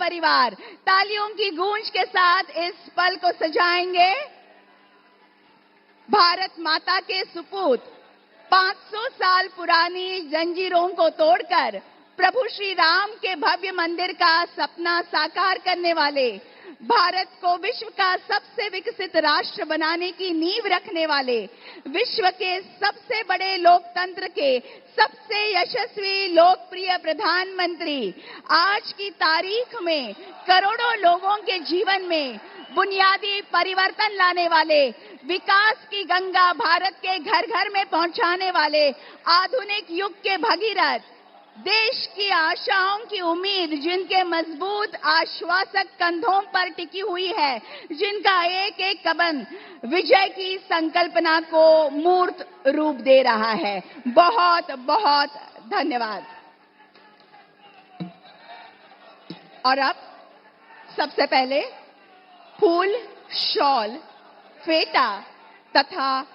परिवार तालियों की गूंज के साथ इस पल को सजाएंगे। भारत माता के सुपूत 500 साल पुरानी जंजीरों को तोड़कर प्रभु श्री राम के भव्य मंदिर का सपना साकार करने वाले, भारत को विश्व का सबसे विकसित राष्ट्र बनाने की नींव रखने वाले, विश्व के सबसे बड़े लोकतंत्र के सबसे यशस्वी लोकप्रिय प्रधानमंत्री आज की तारीख में करोड़ों लोगों के जीवन में बुनियादी परिवर्तन लाने वाले, विकास की गंगा भारत के घर घर में पहुंचाने वाले आधुनिक युग के भगीरथ, देश की आशाओं की उम्मीद जिनके मजबूत आश्वासक कंधों पर टिकी हुई है, जिनका एक एक कदम विजय की संकल्पना को मूर्त रूप दे रहा है। बहुत बहुत धन्यवाद। और अब सबसे पहले फूल, शॉल, फेटा तथा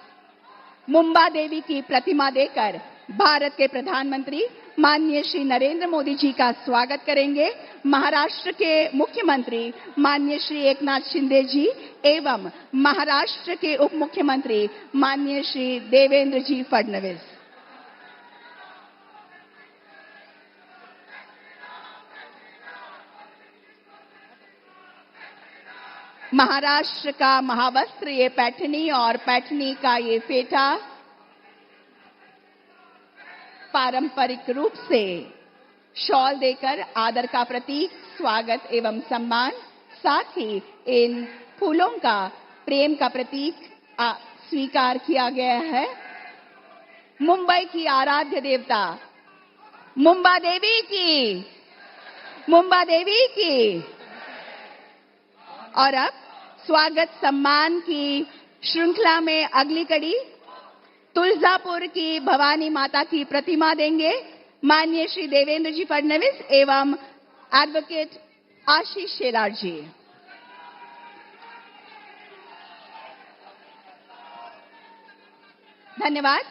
मुंबा देवी की प्रतिमा देकर भारत के प्रधानमंत्री माननीय श्री नरेंद्र मोदी जी का स्वागत करेंगे महाराष्ट्र के मुख्यमंत्री माननीय श्री एकनाथ शिंदे जी एवं महाराष्ट्र के उप मुख्यमंत्री माननीय श्री देवेंद्र जी फडणवीस। महाराष्ट्र का महावस्त्र ये पैठनी और पैठनी का ये फेटा पारंपरिक रूप से शॉल देकर आदर का प्रतीक, स्वागत एवं सम्मान, साथ ही इन फूलों का प्रेम का प्रतीक स्वीकार किया गया है। मुंबई की आराध्य देवता मुंबा देवी की, मुंबा देवी की। और अब स्वागत सम्मान की श्रृंखला में अगली कड़ी तुलजापुर की भवानी माता की प्रतिमा देंगे माननीय श्री देवेंद्र जी फडणवीस एवं एडवोकेट आशीष शेलार जी। धन्यवाद।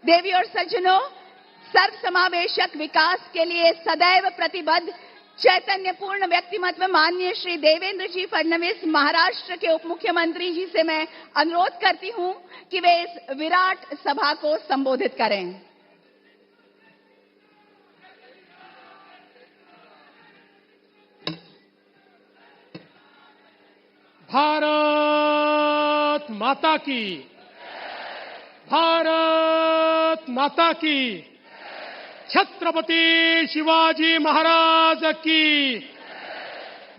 देवी और सज्जनों, सर्वसमावेशक विकास के लिए सदैव प्रतिबद्ध चैतन्यपूर्ण व्यक्तिमत्व माननीय श्री देवेंद्र जी फडणवीस महाराष्ट्र के उप मुख्यमंत्री जी से मैं अनुरोध करती हूं कि वे इस विराट सभा को संबोधित करें। भारत माता की, भारत माता की, छत्रपति शिवाजी महाराज की,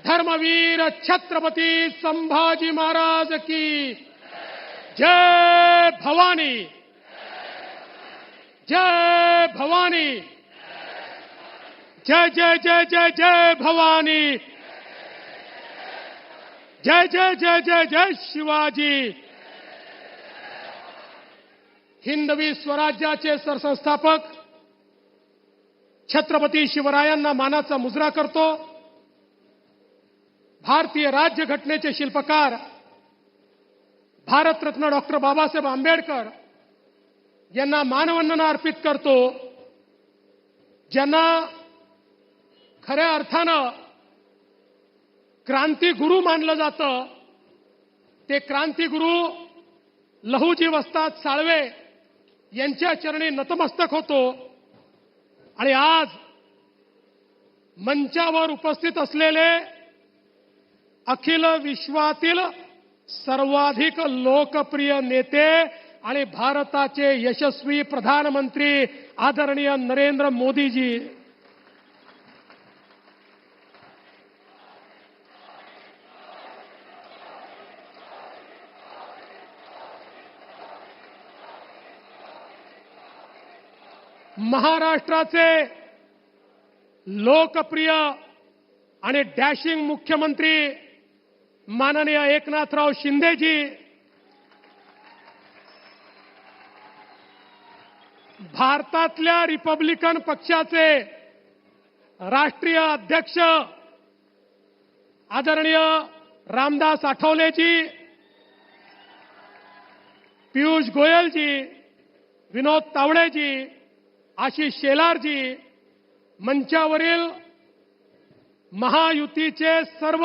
धर्मवीर छत्रपति संभाजी महाराज की जय भवानी, जय भवानी, जय जय जय जय जय भवानी, जय जय जय जय जय शिवाजी। हिंदवी स्वराज्याचे सरसंस्थापक छत्रपती शिवरायांना मानाचा मुजरा करतो। भारतीय राज्यघटनेचे शिल्पकार भारतरत्न डॉक्टर बाबासाहेब आंबेडकर यांना मानवंदना अर्पित करतो, ज्यांना खऱ्या अर्थानं क्रांतिगुरू मानलं जातं। ते क्रांतिगुरू लहुजी वस्ताद साळवे यांच्या चरणी नतमस्तक होतो। आणि आज मंचावर उपस्थित असलेले अखिल विश्वातील सर्वाधिक लोकप्रिय नेते आणि भारताचे यशस्वी प्रधानमंत्री आदरणीय नरेंद्र मोदीजी, महाराष्ट्राचे लोकप्रिय आणि डॅशिंग मुख्यमंत्री माननीय एकनाथराव शिंदेजी, भारतातल्या रिपब्लिकन पक्षाचे राष्ट्रीय अध्यक्ष आदरणीय रामदास आठवलेजी, पीयूष गोयलजी, विनोद तावडेजी, आशीष शेलारजी, मंचावरील महायुतीचे सर्व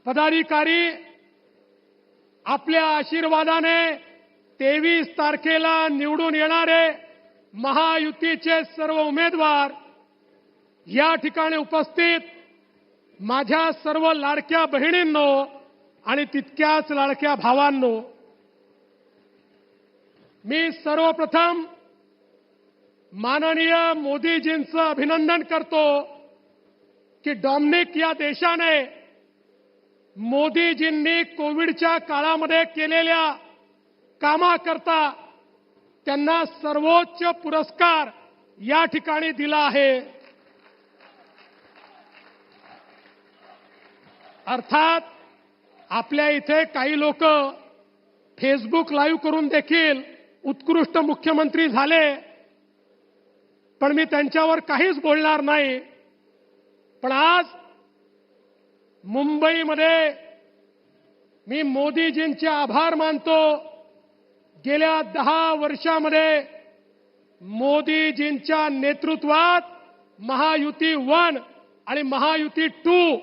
पदाधिकारी आपल्या आशीर्वादाने 23 तारखेला निवडून येणारे महायुतीचे सर्व उमेदवार या ठिकाणी उपस्थित माझ्या सर्व लाडक्या बहिणींनो आणि तितक्याच लाडक्या भावांनो, मी सर्वप्रथम माननीय मोदीजींचं अभिनंदन करतो की डॉमिनिक या देशाने मोदीजींनी कोविडच्या काळामध्ये केलेल्या कामाकरता त्यांना सर्वोच्च पुरस्कार या ठिकाणी दिला आहे. अर्थात आपल्या इथे काही लोक फेसबुक लाईव्ह करून देखील उत्कृष्ट मुख्यमंत्री झाले, पण मी त्यांच्यावर काहीच बोलणार नाही. पण आज मुंबईमध्ये मी मोदीजींचे आभार मानतो. गेल्या 10 वर्षामध्ये मोदीजींच्या नेतृत्वात महायुती 1 आणि महायुती 2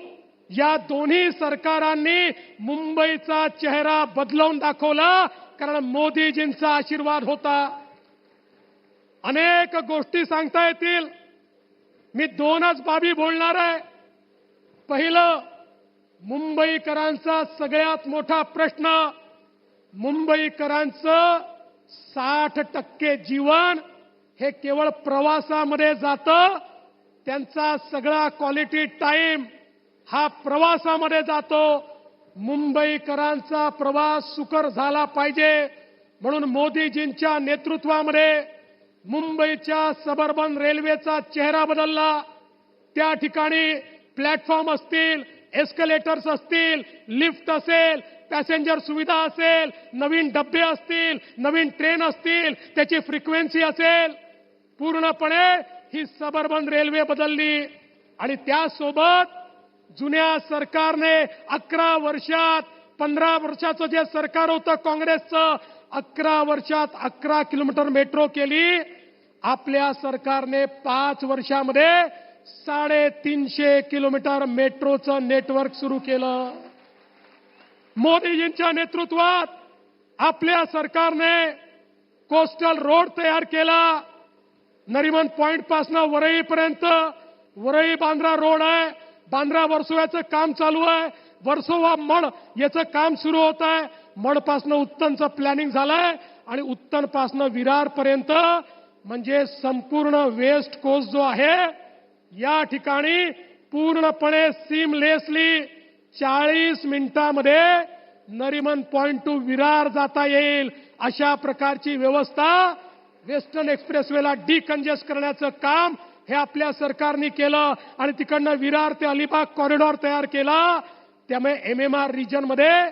या दोन्ही सरकारांनी मुंबईचा चेहरा बदलवून दाखवला, कारण मोदीजींचा आशीर्वाद होता. अनेक गोष्टी सांगता येतील, मी 2च बाबी बोलणार आहे. पहिलं, मुंबईकरांचा सगळ्यात मोठा प्रश्न, मुंबईकरांचं 60% जीवन हे केवळ प्रवासामध्ये जातं. त्यांचा सगळा क्वालिटी टाइम हा प्रवासामध्ये जातो. मुंबईकरांचा प्रवास सुकर झाला पाहिजे म्हणून मोदीजींच्या नेतृत्वामध्ये मुंबईच्या सबअर्बन रेल्वेचा चेहरा बदलला. त्या ठिकाणी प्लॅटफॉर्म असतील, एस्केलेटर्स असतील, लिफ्ट असेल, पॅसेंजर सुविधा असेल, नवीन डब्बे असतील, नवीन ट्रेन असतील, त्याची फ्रिक्वेन्सी असेल, पूर्णपणे ही सबअर्बन रेल्वे बदलली. आणि त्यासोबत जुन्या सरकारने 11 वर्षात 15 वर्षाचं जे सरकार होतं काँग्रेसचं, 11 वर्षात 11 किलोमीटर मेट्रो केली. आपल्या सरकारने 5 वर्षामध्ये 350 किलोमीटर मेट्रोचं नेटवर्क सुरू केलं. मोदीजींच्या नेतृत्वात आपल्या सरकारने कोस्टल रोड तयार केला. नरिमन पॉइंट पासून वरईपर्यंत वरई बांद्रा रोड आहे. बांद्रा वर्सोव्याचं काम चालू आहे. वर्सोवा मड याचं काम सुरू होत आहे. मडपासून उत्तनचं प्लॅनिंग झालंय आणि उत्तनपासून विरारपर्यंत म्हणजे संपूर्ण वेस्ट कोस्ट जो आहे या ठिकाणी पूर्णपणे सीमलेसली 40 मिनिटांमध्ये नरिमन पॉइंट टू विरार जाता येईल अशा प्रकारची व्यवस्था वेस्टर्न एक्सप्रेसवेला डिकंजेस्ट करण्याचं काम हे आपल्या सरकारने केलं आणि तिकडनं विरार ते अलिबाग कॉरिडॉर तयार केला. त्यामुळे एमएमआर रिजनमध्ये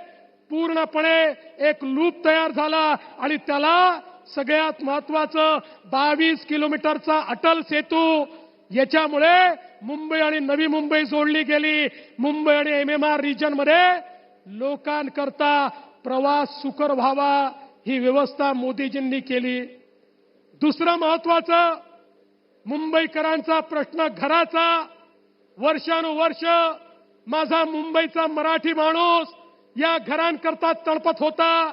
पूर्णपणे एक लूप तयार झाला आणि त्याला सगळ्यात महत्वाचं 22 किलोमीटरचा अटल सेतू, याच्यामुळे मुंबई आणि नवी मुंबई जोडली गेली. मुंबई आणि एमएमआर रिजनमध्ये लोकांकरता प्रवास सुकर व्हावा ही व्यवस्था मोदीजींनी केली. दुसरं महत्वाचं, मुंबईकरांचा प्रश्न घराचा. वर्षानुवर्ष माझा मुंबईचा मराठी माणूस या घरांकरता तळपत होता.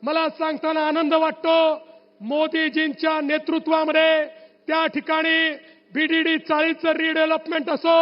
मला सांगताना आनंद वाटतो, मोदीजींच्या नेतृत्वामध्ये त्या ठिकाणी बीडीडी 40चं रिडेव्हलपमेंट असो,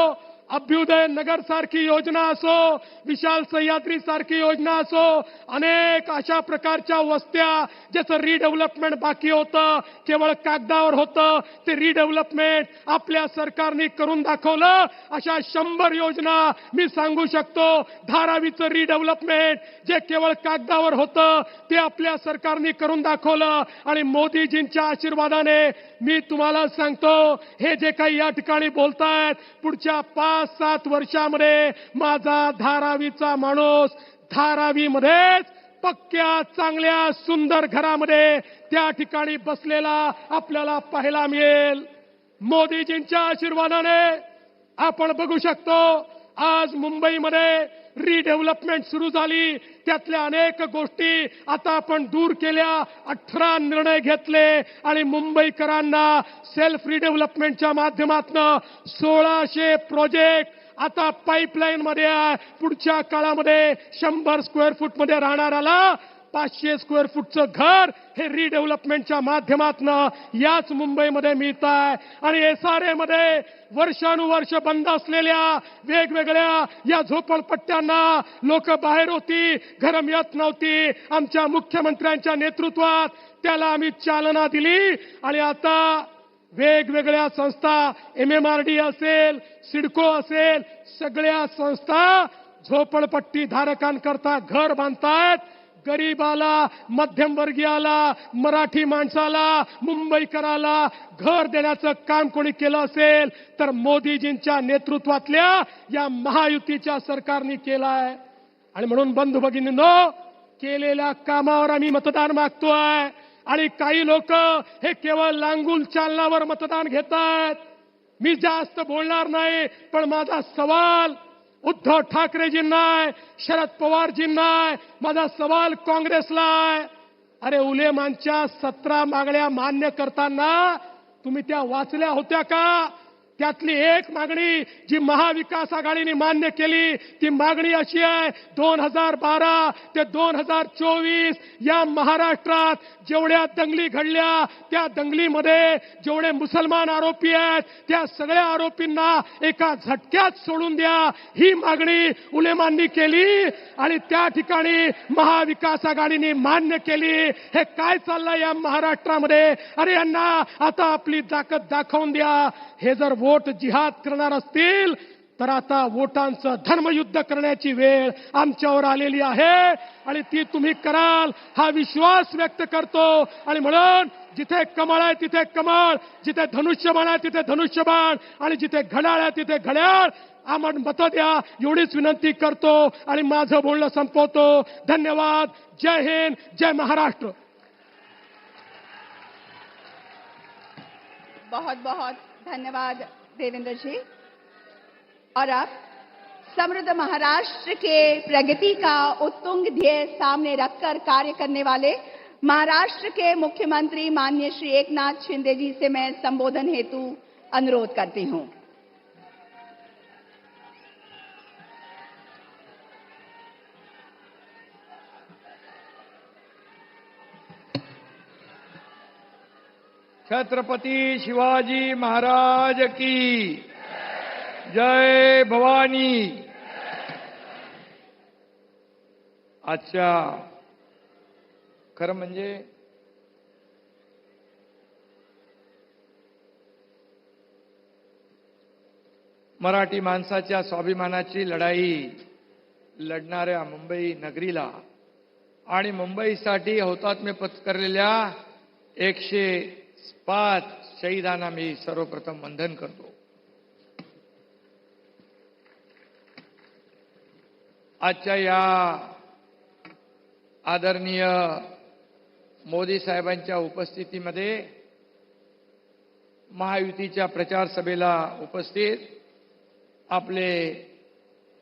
अभ्युदय नगर सारखी योजना असो, विशाल सह्याद्री सारखी योजना असो, अनेक अशा प्रकारच्या वस्त्या ज्याचं रिडेव्हलपमेंट बाकी होतं, केवळ कागदावर होतं, ते रिडेव्हलपमेंट आपल्या सरकारने करून दाखवलं. अशा 100 योजना मी सांगू शकतो. धारावीचं रिडेव्हलपमेंट जे केवळ कागदावर होतं ते आपल्या सरकारने करून दाखवलं. आणि मोदीजींच्या आशीर्वादाने मी तुम्हाला सांगतो, हे जे काही या ठिकाणी बोलतायत, पुढच्या 5-7 वर्षामध्ये माझा धारावीचा माणूस धारावीमध्येच पक्क्या चांगल्या सुंदर घरामध्ये त्या ठिकाणी बसलेला आपल्याला पाहायला मिळेल. मोदीजींच्या आशीर्वादाने आपण बघू शकतो, आज मुंबईमध्ये रिडेव्हलपमेंट सुरू झाली. त्यातल्या अनेक गोष्टी आता आपण दूर केल्या. 18 निर्णय घेतले आणि मुंबईकरांना सेल्फ रिडेव्हलपमेंटच्या माध्यमातून 1600 प्रोजेक्ट आता पाईपलाईन मध्ये आहे. पुढच्या काळामध्ये 100 स्क्वेअर फूट मध्ये राहणाऱ्याला 500 स्क्वेअर फूटचं घर हे रिडेव्हलपमेंटच्या माध्यमातून याच मुंबईमध्ये मिळत आहे. आणि एसआरए मध्ये वर्षानुवर्ष बंद असलेल्या वेगवेगळ्या या झोपडपट्ट्यांना लोक बाहेर होती, घरं मिळत नव्हती. आमच्या मुख्यमंत्र्यांच्या नेतृत्वात त्याला आम्ही चालना दिली आणि आता वेगवेगळ्या संस्था, MMRD असेल, सिडको असेल, सगळ्या संस्था झोपडपट्टी धारकांकरता घर बांधतायत. गरीबाला, मध्यमवर्गीयाला, मराठी माणसाला, मुंबईकराला घर देण्याचं काम कोणी केलं असेल तर मोदीजींच्या नेतृत्वातल्या या महायुतीच्या सरकारने केलं आहे. आणि म्हणून बंधू भगिनींनो, केलेल्या कामावर आम्ही मतदान मागतोय. आणि काही लोक हे केवळ लांगुल चालनावर मतदान घेत आहेत. मी जास्त बोलणार नाही, पण माझा सवाल उद्धव ठाकरेजींना आहे, शरद पवारजींना आहे, माझा सवाल काँग्रेसला आहे. अरे उलेमानच्या 17 मागण्या मान्य करताना तुम्ही त्या वाचल्या होत्या का? त्यातली एक मागणी जी महाविकास आघाडीने मान्य केली ती मागणी अशी आहे, 2012 ते 2024 या महाराष्ट्रात जेवढ्या दंगली घडल्या त्या दंगलीमध्ये जेवढे मुसलमान आरोपी आहेत त्या सगळ्या आरोपींना एका झटक्यात सोडून द्या. ही मागणी उलेमांनी केली आणि त्या ठिकाणी महाविकास आघाडीने मान्य केली. हे काय चाललंय या महाराष्ट्रामध्ये? अरे यांना आता आपली ताकद दाखवून द्या. हे जर वोट जिहाद करणार असतील तर आता वोटांचं धर्मयुद्ध करण्याची वेळ आमच्यावर आलेली आहे आणि ती तुम्ही कराल हा विश्वास व्यक्त करतो. आणि म्हणून जिथे कमळ आहे तिथे कमळ, जिथे धनुष्यबाण आहे तिथे धनुष्यबाण आणि जिथे घड्याळ आहे तिथे घड्याळ आम्हाला मतं द्या एवढीच विनंती करतो आणि माझं बोलणं संपवतो. धन्यवाद. जय हिंद, जय महाराष्ट्र. बहुत बहुत धन्यवाद देवेंद्र जी. और अब समृद्ध महाराष्ट्र के प्रगति का उत्तुंग ध्येय सामने रखकर कार्य करने वाले महाराष्ट्र के मुख्यमंत्री माननीय श्री एकनाथ शिंदे जी से मैं संबोधन हेतु अनुरोध करती हूं. छत्रपती शिवाजी महाराज की जय. भवानी. आजच्या खरं म्हणजे मराठी माणसाच्या स्वाभिमानाची लढाई लढणाऱ्या मुंबई नगरीला आणि मुंबईसाठी हौतात्म्य पत्करलेल्या 105 शहीदांना मी सर्वप्रथम वंदन करतो. आजच्या या आदरणीय मोदी साहेबांच्या उपस्थितीमध्ये महायुतीच्या प्रचार सभेला उपस्थित आपले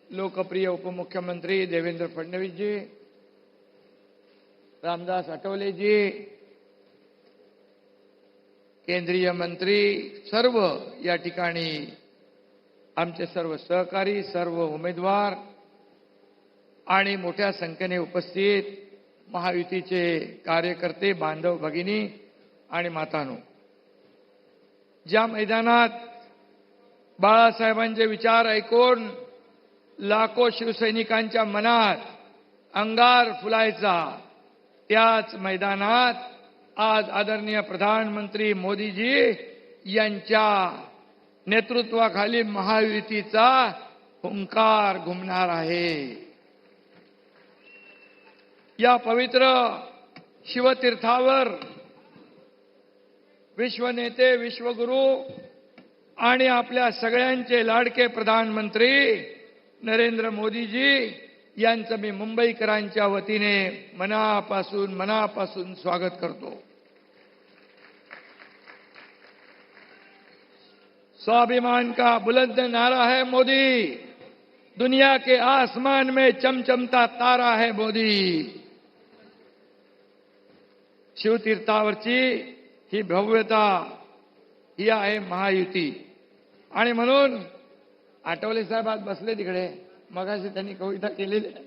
लोकप्रिय उपमुख्यमंत्री देवेंद्र फडणवीसजी, रामदास आठवलेजी, केंद्रीय मंत्री, सर्व या ठिकाणी आमचे सर्व सहकारी, सर्व उमेदवार आणि मोठ्या संख्येने उपस्थित महायुतीचे कार्यकर्ते, बांधव, भगिनी आणि मातांनो, ज्या मैदानात बाळासाहेबांचे विचार ऐकून लाखो शिवसैनिकांच्या मनात अंगार फुलायचा, त्याच मैदानात आज आदरणीय प्रधानमंत्री मोदीजी यांच्या नेतृत्वाखाली महायुतीचा हुंकार घुमणार आहे. या पवित्र शिवतीर्थावर विश्वनेते, विश्वगुरु आणि आपल्या सगळ्यांचे लाडके प्रधानमंत्री नरेंद्र मोदीजी यांचं मी मुंबईकरांच्या वतीने मनापासून स्वागत करतो. स्वाभिमान का बुलंद नारा है मोदी, दुनिया के आसमान में चमचमता तारा है मोदी. शिवतीर्थावरची ही भव्यता ही आहे महायुती. आणि म्हणून आठवले साहेब आज बसले तिकडे, मगाशी त्यांनी कविता केलेली आहे.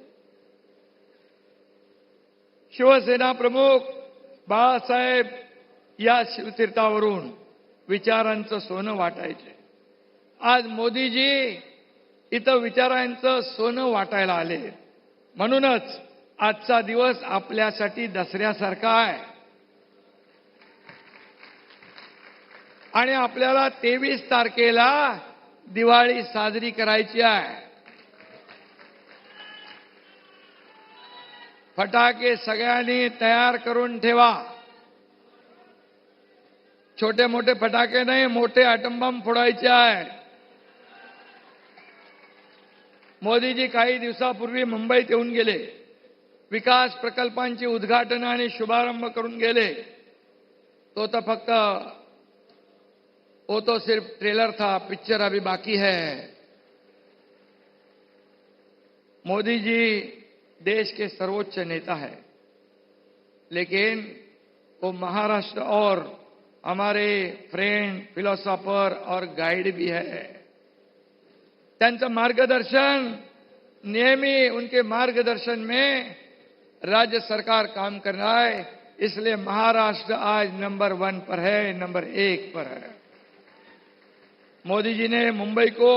शिवसेना प्रमुख बाळासाहेब या शिवतीर्थावरून विचारांचं सोनं वाटायचे. आज मोदीजी इथं विचारांचं सोनं वाटायला आले. म्हणूनच आजचा दिवस आपल्यासाठी दसऱ्यासारखा आहे आणि आपल्याला 23 तारखेला दिवाळी साजरी करायची आहे. फटाके सगळ्यांनी तयार करून ठेवा. छोटे मोठे फटाके नाही, मोठे अॅटम बॉम्ब फोडायचे आहे. मोदीजी काही दिवसापूर्वी मुंबईत येऊन गेले. विकास प्रकल्पांची उद्घाटन आणि शुभारंभ करून गेले. तो तो फक्त वो तो सिर्फ ट्रेलर था, पिक्चर अभी बाकी है. मोदी जी देश के सर्वोच्च नेता है, लेकिन वो महाराष्ट्र और हमारे फ्रेंड, फिलोसोफर और गाइड भी है. त्यांचं मार्गदर्शन नेहमी, उनके मार्गदर्शन में राज्य सरकार काम कर रहा है. इसलिए महाराष्ट्र आज नंबर 1 पर है, नंबर 1 पर है. मोदी जी ने मुंबई को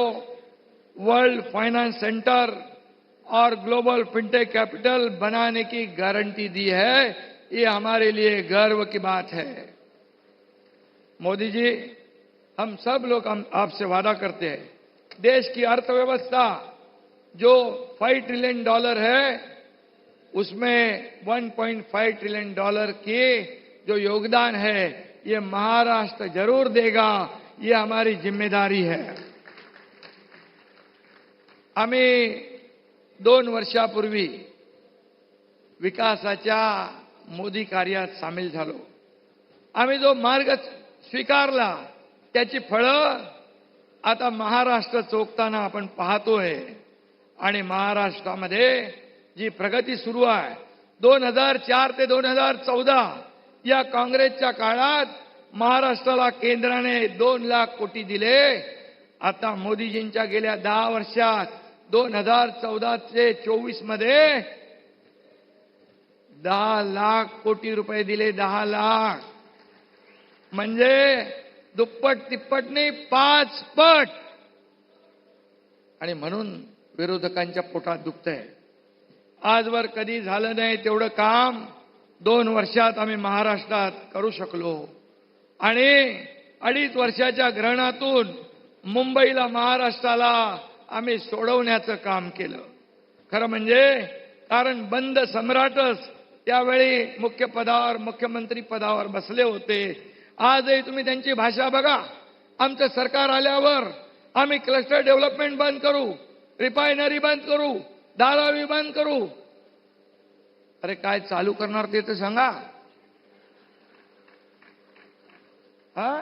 वर्ल्ड फाइनेंस सेंटर और ग्लोबल फिनटेक कैपिटल बनाने की गारंटी दी है. ये हमारे लिए गर्व की बात है. मोदी जी, हम सब लोग आपसे वादा करते हैं, देश की अर्थव्यवस्था जो $5 ट्रिलियन है, उसमें $1.5 ट्रिलियन के जो योगदान है, ये महाराष्ट्र जरूर देगा. ये हमारी जिम्मेदारी है. आम्ही 2 वर्षापूर्वी विकासाच्या मोदी कार्यात सामील झालो. आम्ही जो मार्ग स्वीकारला त्याची फळं आता महाराष्ट्र चोखताना आपण पाहतोय. आणि महाराष्ट्रामध्ये जी प्रगती सुरू आहे, 2004 ते 2014 या काँग्रेसच्या काळात महाराष्ट्राला केंद्राने 2 लाख कोटी दिले. आता मोदीजींच्या गेल्या 10 वर्षात 2014 ते 24 मध्ये 10 लाख कोटी रुपये दिले. 10 लाख म्हणजे दुप्पट तिप्पट नाही, 5 पट. आणि म्हणून विरोधकांच्या पोटात दुखतंय. आजवर कधी झालं नाही तेवढं काम 2 वर्षात आम्ही महाराष्ट्रात करू शकलो. आणि 2.5 वर्षाच्या ग्रहणातून मुंबईला, महाराष्ट्राला आम्ही सोडवण्याचं काम केलं. खरं म्हणजे कारण बंद सम्राटच त्यावेळी मुख्य पदावर, मुख्यमंत्री पदावर बसले होते. आजही तुम्ही त्यांची भाषा बघा. आमचं सरकार आल्यावर आम्ही क्लस्टर डेव्हलपमेंट बंद करू, रिफायनरी बंद करू, धारावी बंद करू. अरे काय चालू करणार ते तर सांगा. हाँ?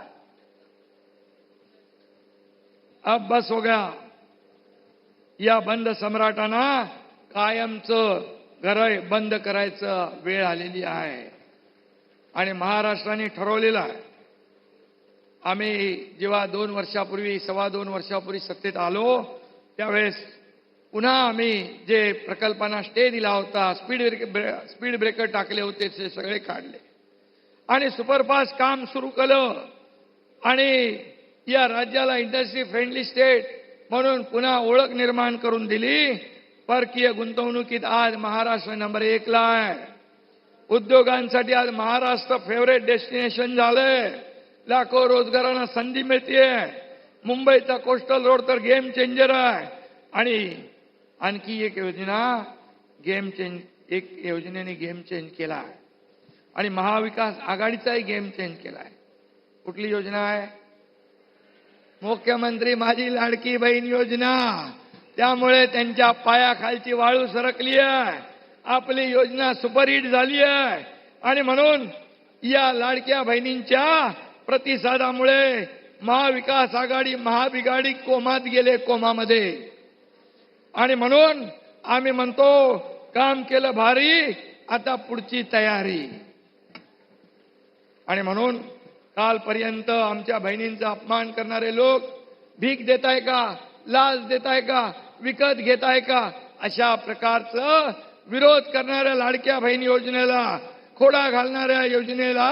अब बस हो गया. या बंद सम्राटांना कायमचं घर बंद करायचं वेळ आलेली आहे. आणि महाराष्ट्राने ठरवलेलं आहे. आम्ही जेव्हा 2 वर्षापूर्वी, 2.25 वर्षापूर्वी सत्तेत आलो, त्यावेळेस पुन्हा आम्ही जे प्रकल्पांना स्टे दिला होता, स्पीड ब्रेकर टाकले होते, ते सगळे काढले आणि सुपरफास्ट काम सुरू केलं. आणि या राज्याला इंडस्ट्री फ्रेंडली स्टेट म्हणून पुन्हा ओळख निर्माण करून दिली. परकीय गुंतवणुकीत आज महाराष्ट्र नंबर 1 ला आहे. उद्योगांसाठी आज महाराष्ट्र फेवरेट डेस्टिनेशन झालंय. लाखो रोजगारांना संधी मिळतेय. मुंबईचा कोस्टल रोड तर गेम चेंजर आहे. आणि आणखी एक योजना योजनेने गेम चेंज केला आहे. आणि महाविकास आघाडीचाही गेम चेंज केला आहे. कुठली योजना आहे? मुख्यमंत्री माझी लाडकी बहीण योजना. त्यामुळे त्यांच्या पायाखालची वाळू सरकली आहे. आपली योजना सुपरहिट झाली आहे. आणि म्हणून या लाडक्या बहिणींच्या प्रतिसादामुळे महाविकास आघाडी, महाबिघाडी कोमात गेले, कोमामध्ये. आणि म्हणून आम्ही म्हणतो काम केलं भारी, आता पुढची तयारी. आणि म्हणून कालपर्यंत आमच्या बहिणींचा अपमान करणारे लोक भीक देताय का? लाच देताय का, विकत घेताय का, अशा प्रकारचं विरोध करणाऱ्या लाडक्या बहीण योजनेला, खोडा घालणाऱ्या योजनेला,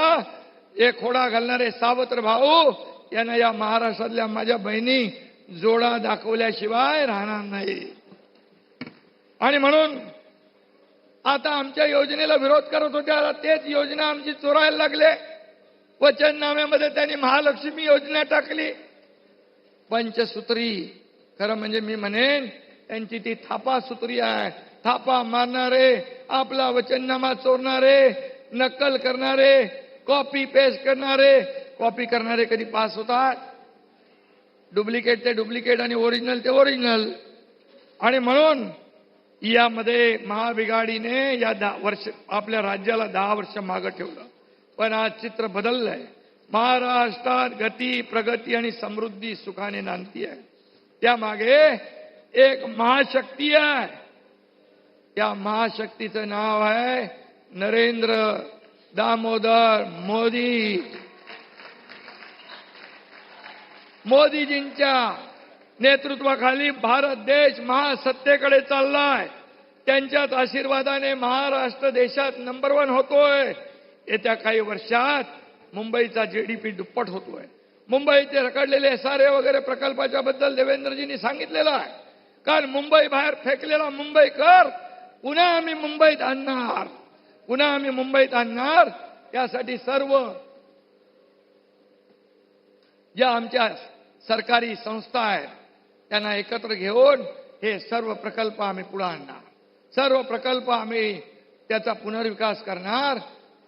हे खोडा घालणारे सावत्र भाऊ यांना या महाराष्ट्रातल्या माझ्या बहिणी जोडा दाखवल्याशिवाय राहणार नाही. आणि म्हणून आता आमच्या योजनेला विरोध करत होत्या, तेच योजना आमची चोरायला लागले. वचननाम्यामध्ये त्यांनी महालक्ष्मी योजना टाकली, पंचसूत्री. खरं म्हणजे मी म्हणेन त्यांची ती थापा सूत्री आहे. थापा मारणारे, आपला वचननामा चोरणारे, नक्कल करणारे, कॉपी पेस्ट करणारे. कॉपी करणारे कधी पास होतात? डुप्लिकेट ते डुप्लिकेट आणि ओरिजिनल ते ओरिजिनल. आणि म्हणून यामध्ये महाबिघाडीने या 10 वर्ष आपल्या राज्याला 10 वर्ष मागे ठेवलं. पण आज चित्र बदललंय. महाराष्ट्रात गती, प्रगती आणि समृद्धी सुखाने नांदती आहे. त्यामागे एक महाशक्ती आहे. त्या महाशक्तीचं नाव आहे नरेंद्र दामोदर मोदी. मोदीजींच्या नेतृत्वाखाली भारत देश महासत्तेकडे चाललाय. त्यांच्याच आशीर्वादाने महाराष्ट्र देशात नंबर 1 होतोय. येत्या काही वर्षात मुंबईचा जीडीपी दुप्पट होतोय. मुंबईचे रखडलेले SRA वगैरे प्रकल्पाच्या बद्दल देवेंद्रजींनी सांगितलेलं आहे. कारण मुंबई बाहेर फेकलेला मुंबईकर पुन्हा आम्ही मुंबईत आणणार, पुन्हा आम्ही मुंबईत आणणार. त्यासाठी सर्व ज्या आमच्या सरकारी संस्था आहेत त्यांना एकत्र घेऊन हे सर्व प्रकल्प आम्ही पुढे आणणार. सर्व प्रकल्प आम्ही त्याचा पुनर्विकास करणार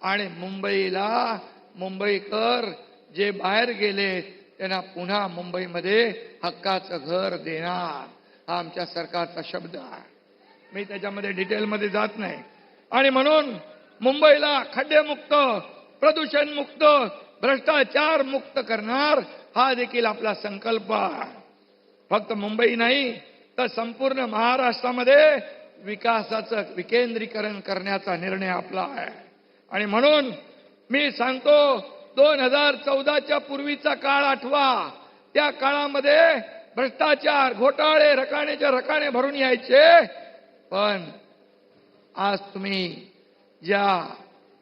आणि मुंबईला, मुंबईकर जे बाहेर गेले त्यांना पुन्हा मुंबईमध्ये हक्काचं घर देणार. हा आमच्या सरकारचा शब्द आहे. मी त्याच्यामध्ये डिटेलमध्ये जात नाही. आणि म्हणून मुंबईला खड्डेमुक्त, प्रदूषणमुक्त, भ्रष्टाचार मुक्त करणार हा देखील आपला संकल्प आहे. फक्त मुंबई नाही तर संपूर्ण महाराष्ट्रामध्ये विकासाचं विकेंद्रीकरण करण्याचा निर्णय आपला आहे. आणि म्हणून मी सांगतो 2014च्या पूर्वीचा काळ आठवा. त्या काळामध्ये भ्रष्टाचार, घोटाळे, रकानेच्या रकाने भरून यायचे. पण आज तुम्ही ज्या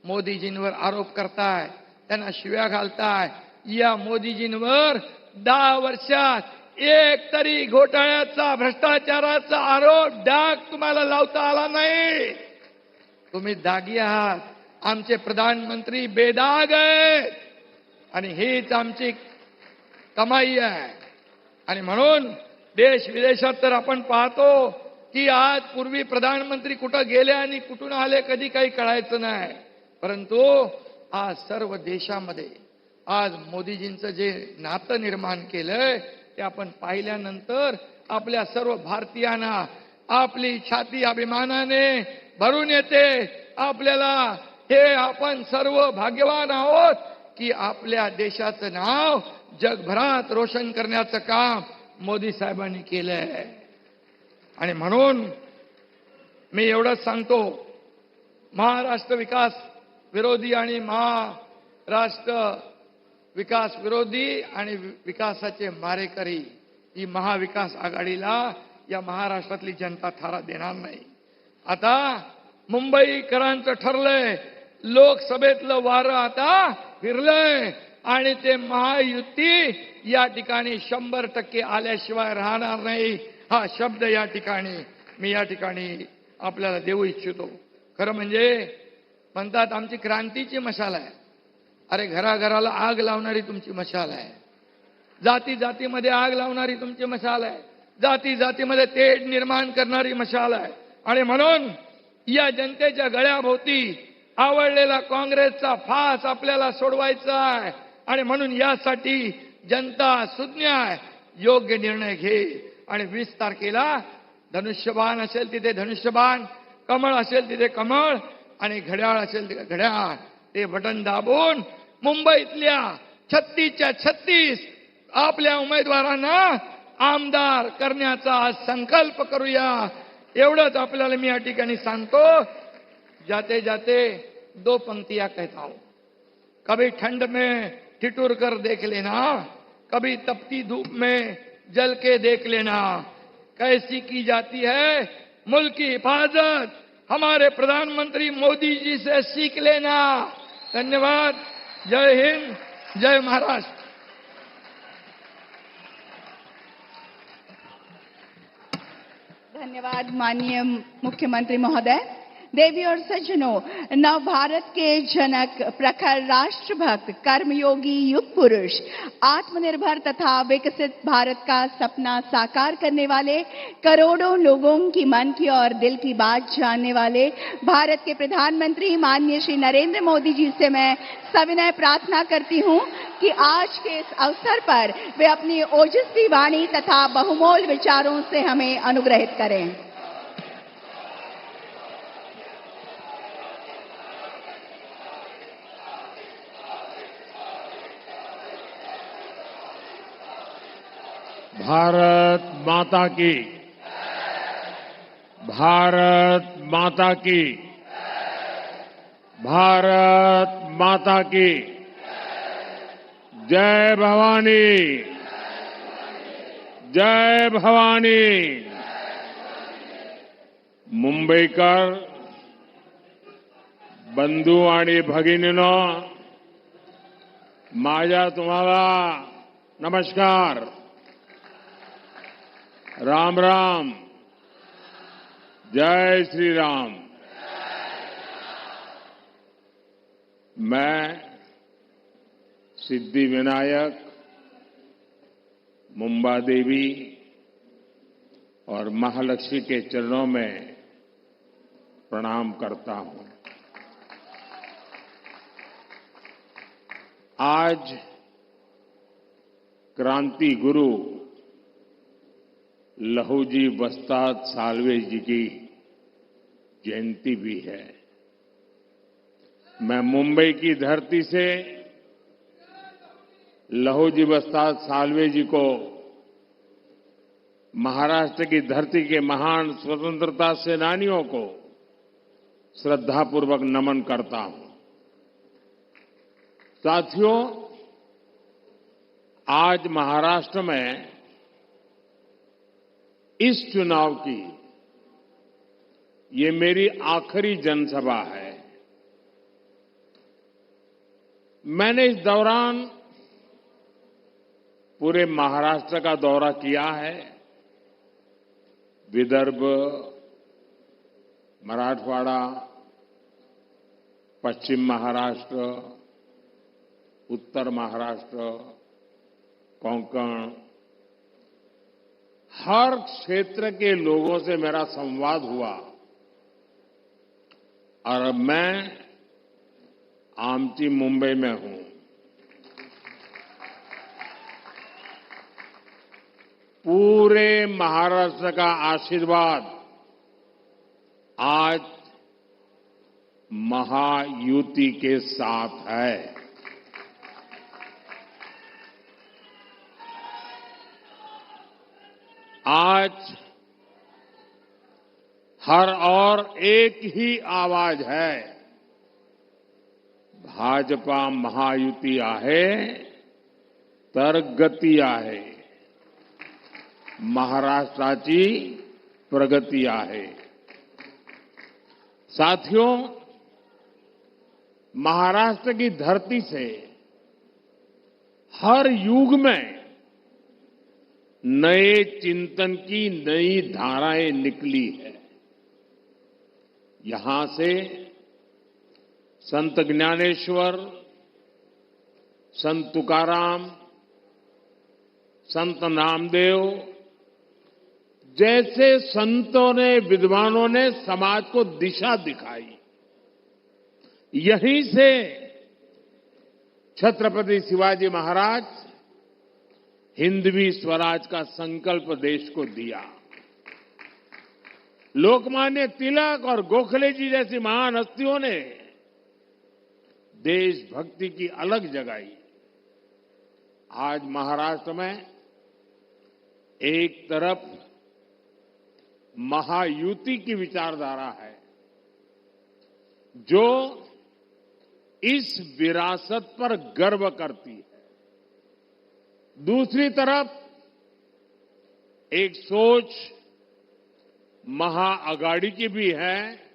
मोदीजींवर आरोप करताय, त्यांना शिव्या घालताय, या मोदीजींवर 10 वर्षात एक तरी घोटाळ्याचा, भ्रष्टाचाराचा आरोप, डाग तुम्हाला लावता आला नाही. तुम्ही दागी आहात. आमचे प्रधानमंत्री बेदाग आहेत आणि हीच आमची कमाई आहे. आणि म्हणून देश विदेशात तर आपण पाहतो की आज पूर्वी प्रधानमंत्री कुठं गेले आणि कुठून आले कधी काही कळायचं नाही. परंतु आज सर्व देशामध्ये आज मोदीजींचं जे नातं निर्माण केलंय ते आपण पाहिल्यानंतर आपल्या सर्व भारतीयांना आपली छाती अभिमानाने भरून येते. आपल्याला हे आपण सर्व भाग्यवान आहोत की आपल्या देशाचं नाव जगभरात रोशन करण्याचं काम मोदी साहेबांनी केलंय. आणि म्हणून मी एवढंच सांगतो, महाराष्ट्र विकास विरोधी आणि महाराष्ट्र विकास विरोधी आणि विकासाचे मारेकरी ही महाविकास आघाडीला या महाराष्ट्रातली जनता थारा देणार नाही. आता मुंबईकरांचं ठरलंय, लोकसभेतलं वारं आता फिरलंय आणि ते महायुती या ठिकाणी 100% आल्याशिवाय राहणार नाही. हा शब्द या ठिकाणी आपल्याला देऊ इच्छितो. खरं म्हणजे म्हणतात आमची क्रांतीची मशाल आहे. अरे घराघराला आग लावणारी तुमची मशाल आहे. जाती जातीमध्ये आग लावणारी तुमची मशाल आहे. जाती जातीमध्ये तेढ निर्माण करणारी मशाल आहे. आणि म्हणून या जनतेच्या गळ्याभोवती आवडलेला काँग्रेसचा फास आपल्याला सोडवायचा आहे. आणि म्हणून यासाठी जनता सुज्ञ आहे. योग्य निर्णय घे आणि 20 तारखेला धनुष्यबाण असेल तिथे धनुष्यबाण, कमळ असेल तिथे कमळ आणि घड्याळ असेल तिथे घड्याळ, ते बटन दाबून मुंबईतल्या 36च्या 36 आपल्या उमेदवारांना आमदार करण्याचा संकल्प करूया. एवढंच आपल्याला मी या ठिकाणी सांगतो. जाते जाते 2 पंक्तियां कहता हूं. कभी ठंड में ठिठुर कर देख लेना, कभी तपती धूप में जल के देख लेना कैसी की जाती है मुल्क की हिफाजत। हमारे प्रधानमंत्री मोदी जी से सीख लेना। धन्यवाद। जय हिंद, जय महाराष्ट्र। धन्यवाद माननीय मुख्यमंत्री महोदय। देवी और सज्जनों, नव भारत के जनक, प्रखर राष्ट्रभक्त, कर्मयोगी युग पुरुष, आत्मनिर्भर तथा विकसित भारत का सपना साकार करने वाले, करोड़ों लोगों की मन की और दिल की बात जानने वाले भारत के प्रधानमंत्री माननीय श्री नरेंद्र मोदी जी से मैं सविनय प्रार्थना करती हूं कि आज के इस अवसर पर वे अपनी ओजस्वी वाणी तथा बहुमोल विचारों से हमें अनुग्रहित करें। भारत माता की, भारत माता की, भारत माता की जय भवानी, जय भवानी। मुंबईकर बंधू आणि भगिनींनो, माझा तुम्हाला नमस्कार, राम राम, जय श्री राम। मैं सिद्धि विनायक, मुंबा देवी और महालक्ष्मी के चरणों में प्रणाम करता हूं। आज क्रांति गुरु लहूजी वस्ताद साल्वे जी की जयंती भी है। मैं मुंबई की धरती से लहूजी वस्ताद साल्वे जी को महाराष्ट्र की धरती के महान स्वतंत्रता सेनानियों को श्रद्धापूर्वक नमन करता हूं। साथियों, आज महाराष्ट्र में इस चुनाव की ये मेरी आखिरी जनसभा है। मैंने इस दौरान पूरे महाराष्ट्र का दौरा किया है। विदर्भ, मराठवाड़ा, पश्चिम महाराष्ट्र, उत्तर महाराष्ट्र, कोंकण, हर क्षेत्र के लोगों से मेरा संवाद हुआ और अब मैं आमची मुंबई में हूं। पूरे महाराष्ट्र का आशीर्वाद आज महायुति के साथ है। आज हर और एक ही आवाज है, भाजपा महायुती आहे तर गती आहे, महाराष्ट्राची प्रगती आहे। साथियों, महाराष्ट्र की धरती से हर युग में नए चिंतन की नई धाराएं निकली है। यहां से संत ज्ञानेश्वर, संत तुकाराम, संत नामदेव जैसे संतों ने, विद्वानों ने समाज को दिशा दिखाई। यहीं से छत्रपति शिवाजी महाराज हिंदवी स्वराज का संकल्प देश को दिया। लोकमान्य तिलक और गोखले जी जैसी महान हस्तियों ने देशभक्ति की अलग जगाई। आज महाराष्ट्र में एक तरफ महायुति की विचारधारा है जो इस विरासत पर गर्व करती है, दूसरी तरफ एक सोच महाअगाड़ी की भी है,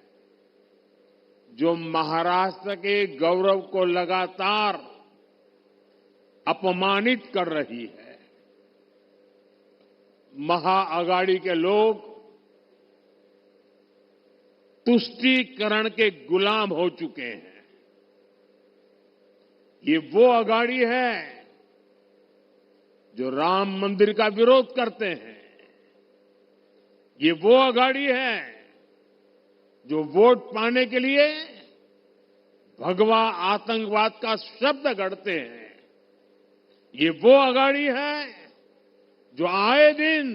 जो महाराष्ट्र के गौरव को लगातार अपमानित कर रही है। महाअगाड़ी के लोग तुष्टीकरण के गुलाम हो चुके हैं। ये वो अगाड़ी है जो राम मंदिर का विरोध करते हैं। ये वो अगाड़ी है जो वोट पाने के लिए भगवा आतंकवाद का शब्द गढ़ते हैं। ये वो अगाड़ी है जो आए दिन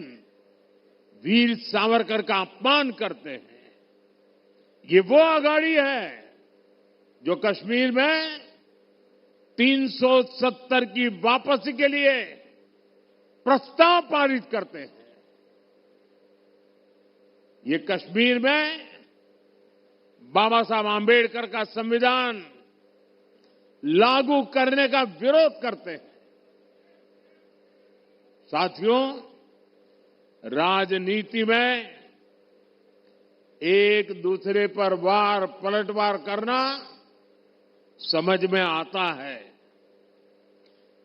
वीर सावरकर का अपमान करते हैं। ये वो अगाड़ी है जो कश्मीर में 370 की वापसी के लिए प्रस्ताव पारित करते हैं। ये कश्मीर में बाबा साहब आंबेडकर का संविधान लागू करने का विरोध करते हैं। साथियों, राजनीति में एक दूसरे पर वार पलटवार करना समझ में आता है,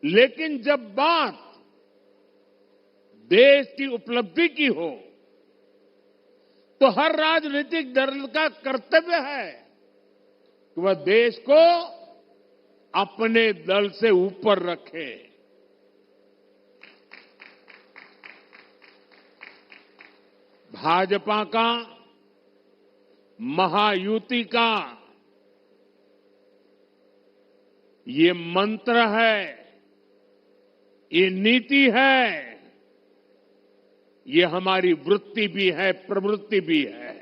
लेकिन जब बात देश की उपलब्धि की हो तो हर राजनीतिक दल का कर्तव्य है कि वह देश को अपने दल से ऊपर रखे। भाजपा का, महायुति का ये मंत्र है, ये नीति है, ये हमारी वृत्ति भी है, प्रवृत्ति भी है।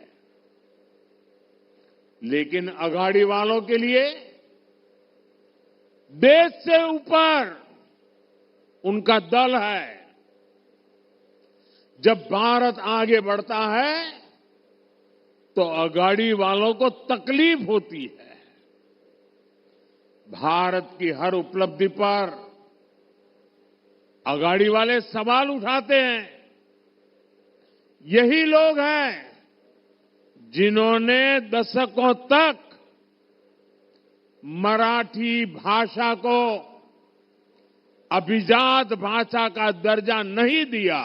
लेकिन अघाड़ी वालों के लिए देश से ऊपर उनका दल है। जब भारत आगे बढ़ता है तो अघाड़ी वालों को तकलीफ होती है। भारत की हर उपलब्धि पर अघाड़ी वाले सवाल उठाते हैं। यही लोग हैं जिन्होंने दशकों तक मराठी भाषा को अभिजात भाषा का दर्जा नहीं दिया,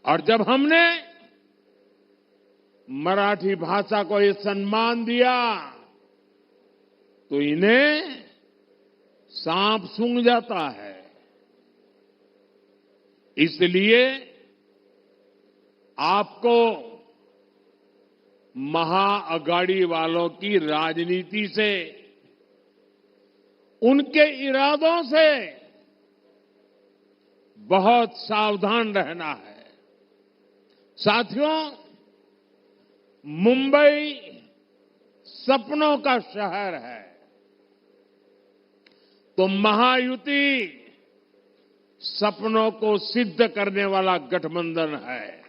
और जब हमने मराठी भाषा को ये सम्मान दिया तो इन्हें सांप सूंघ जाता है। इसलिए आपको महाअघाड़ी वालों की राजनीति से, उनके इरादों से बहुत सावधान रहना है। साथियों, मुंबई सपनों का शहर है, तो महायुति सपनों को सिद्ध करने वाला गठबंधन है।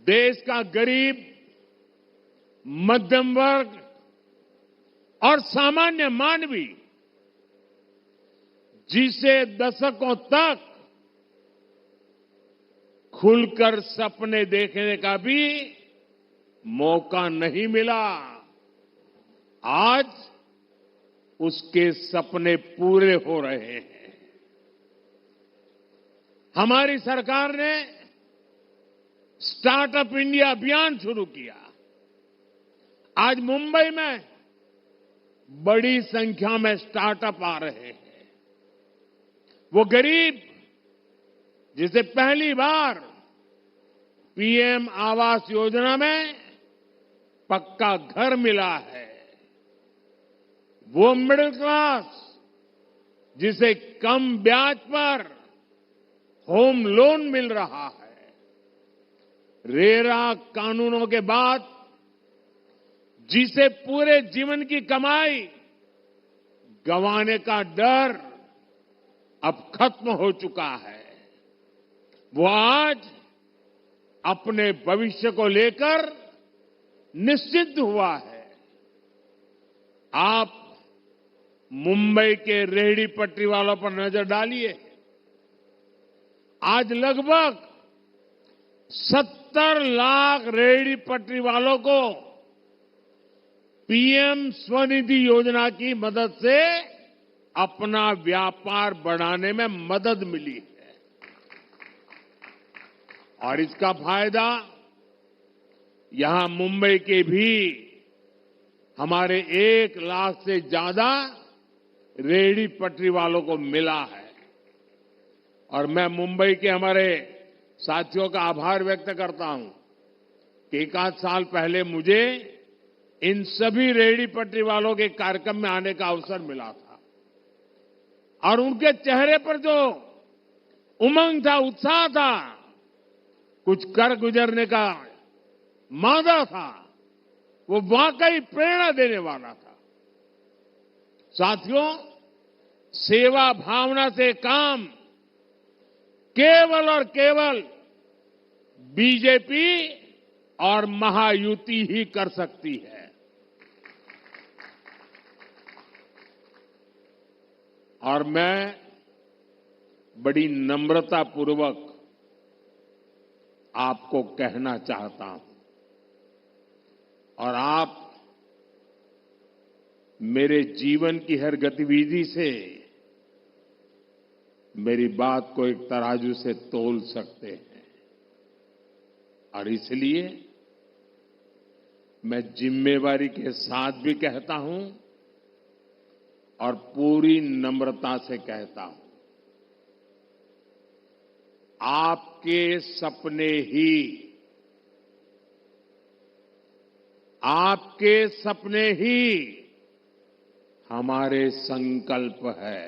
देश का गरीब, मध्यम वर्ग और सामान्य मानवी, जिसे दशकों तक खुलकर सपने देखने का भी मौका नहीं मिला, आज उसके सपने पूरे हो रहे हैं। हमारी सरकार ने स्टार्टअप इंडिया अभियान शुरू किया। आज मुंबई में बड़ी संख्या में स्टार्टअप आ रहे हैं। वो गरीब जिसे पहली बार पीएम आवास योजना में पक्का घर मिला है, वो मिडिल क्लास जिसे कम ब्याज पर होम लोन मिल रहा है, रेरा कानूनों के बाद जिसे पूरे जीवन की कमाई गंवाने का डर अब खत्म हो चुका है, वो आज अपने भविष्य को लेकर निश्चिंत हुआ है। आप मुंबई के रेहड़ी पटरी वालों पर नजर डालिए। आज लगभग 70 लाख रेहड़ी पटरी वालों को पीएम स्वनिधि योजना की मदद से अपना व्यापार बढ़ाने में मदद मिली है और इसका फायदा यहां मुंबई के भी हमारे 1 लाख से ज्यादा रेहड़ी पटरी वालों को मिला है। और मैं मुंबई के हमारे साथियों का आभार व्यक्त करता हूं कि 1 आध साल पहले मुझे इन सभी रेहड़ी पटरी वालों के कार्यक्रम में आने का अवसर मिला था और उनके चेहरे पर जो उमंग था, उत्साह था, कुछ कर गुजरने का मादा था, वो वाकई प्रेरणा देने वाला था। साथियों, सेवा भावना से काम केवल और केवल बीजेपी और महायुति ही कर सकती है। और मैं बड़ी नम्रतापूर्वक आपको कहना चाहता हूं और आप मेरे जीवन की हर गतिविधि से मेरी बात को एक तराजू से तोल सकते हैं और इसलिए मैं जिम्मेवारी के साथ भी कहता हूं और पूरी नम्रता से कहता हूं, आपके सपने ही हमारे संकल्प है।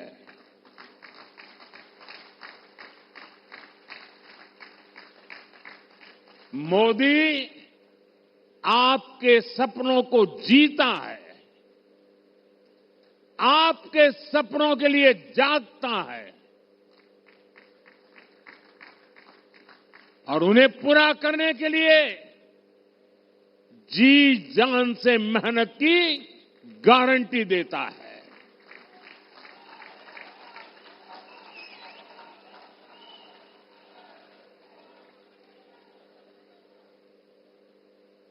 मोदी आपके सपनों को जीता है, आपके सपनों के लिए जागता है और उन्हें पूरा करने के लिए जी जान से मेहनत की गारंटी देता है।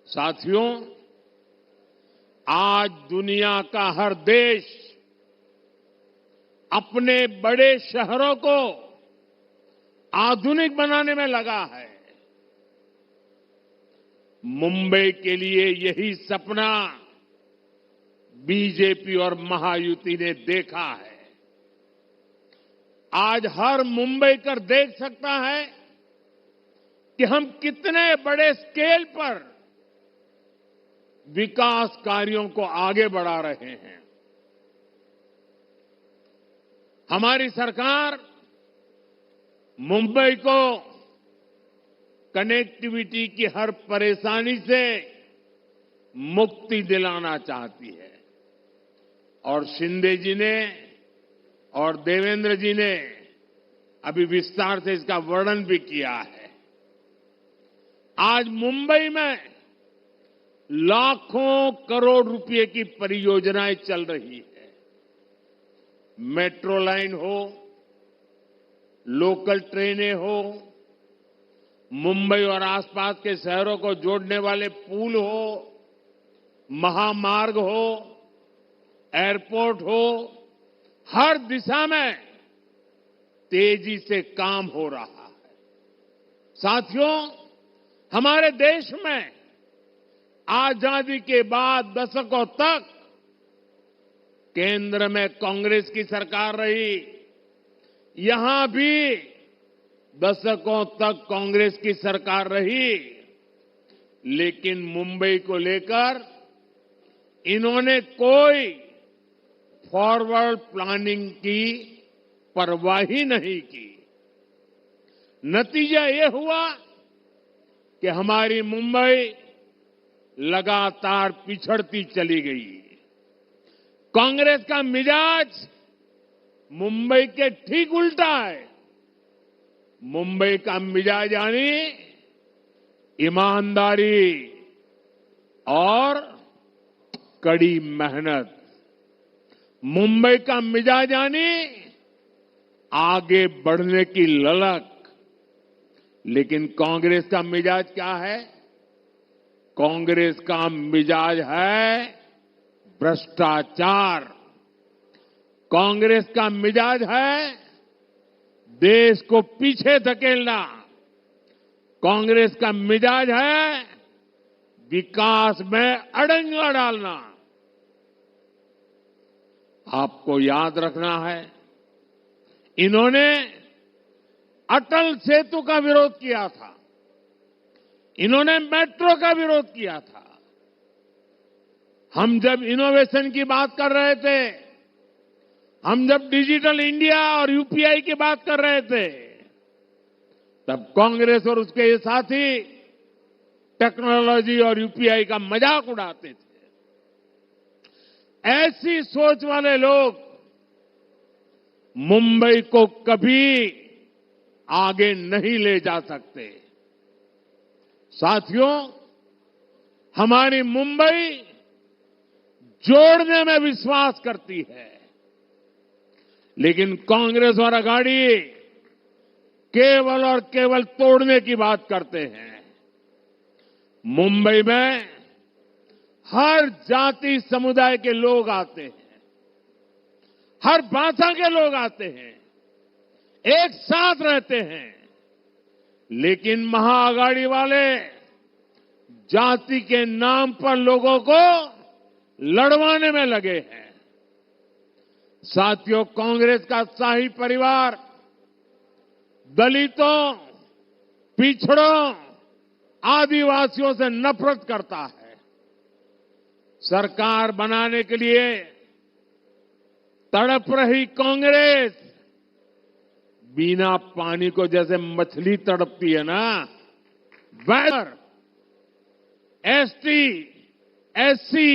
साथियों, आज दुनिया का हर देश अपने बड़े शहरों को आधुनिक बनाने में लगा है। मुंबई के लिए यही सपना बीजेपी और महायुति ने देखा है। आज हर मुंबईकर देख सकता है कि हम कितने बड़े स्केल पर विकास कार्यों को आगे बढ़ा रहे हैं। हमारी सरकार मुंबई को कनेक्टिविटी की हर परेशानी से मुक्ति दिलाना चाहती है और शिंदे जी ने और देवेंद्र जी ने अभी विस्तार से इसका वर्णन भी किया है। आज मुंबई में लाखों करोड़ रुपए की परियोजनाएं चल रही है। मेट्रो लाइन हो, लोकल ट्रेनें हो, मुंबई और आसपास के शहरों को जोड़ने वाले पुल हो, महामार्ग हो, एयरपोर्ट हो, हर दिशा में तेजी से काम हो रहा है। साथियों, हमारे देश में आजादी के बाद दशकों तक केंद्र में कांग्रेस की सरकार रही। यहां भी दशकों तक कांग्रेस की सरकार रही, लेकिन मुंबई को लेकर इन्होंने कोई फॉरवर्ड प्लानिंग की परवाह ही नहीं की। नतीजा ये हुआ कि हमारी मुंबई लगातार पिछड़ती चली गई। कांग्रेस का मिजाज मुंबई के ठीक उल्टा है। मुंबई का मिजाज यानी ईमानदारी और कड़ी मेहनत। मुंबई का मिजाज यानी आगे बढ़ने की ललक। लेकिन कांग्रेस का मिजाज क्या है? कांग्रेस का मिजाज है भ्रष्टाचार। कांग्रेस का मिजाज है देश को पीछे धकेलना। कांग्रेस का मिजाज है विकास में अड़ंगा डालना। आपको याद रखना है, इन्होंने अटल सेतु का विरोध किया था, इन्होंने मेट्रो का विरोध किया था। हम जब इनोवेशन की बात कर रहे थे, हम जब डिजिटल इंडिया और यूपीआई की बात कर रहे थे, तब कांग्रेस और उसके ये साथी टेक्नोलॉजी और यूपीआई का मजाक उड़ाते थे। ऐसी सोच वाले लोग मुंबई को कभी आगे नहीं ले जा सकते। साथियों, हमारी मुंबई जोड़ने में विश्वास करती है, लेकिन कांग्रेस और अघाड़ी केवल और केवल तोड़ने की बात करते हैं। मुंबई में हर जाति समुदाय के लोग आते हैं, हर भाषा के लोग आते हैं, एक साथ रहते हैं, लेकिन महाअघाड़ी वाले जाति के नाम पर लोगों को लड़वाने में लगे हैं। साथियों, कांग्रेस का शाही परिवार दलितों, पिछड़ों, आदिवासियों से नफरत करता है। सरकार बनाने के लिए तड़प रही कांग्रेस बिना पानी को जैसे मछली तड़पती है ना, वैसे एसटी, एससी,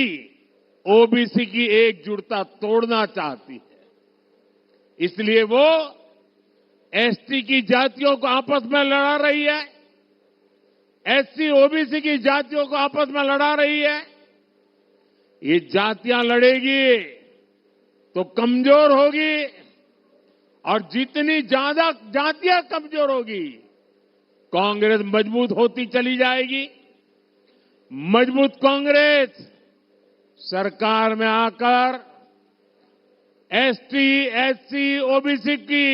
ओबीसी की एकजुटता तोड़ना चाहती है। इसलिए वो एसटी की जातियों को आपस में लड़ा रही है, एससी, ओबीसी की जातियों को आपस में लड़ा रही है। ये जातियां लड़ेगी तो कमजोर होगी, और जितनी ज्यादा जातियां कमजोर होगी, कांग्रेस मजबूत होती चली जाएगी। मजबूत कांग्रेस सरकार में आकर एसटी, एससी, ओबीसी की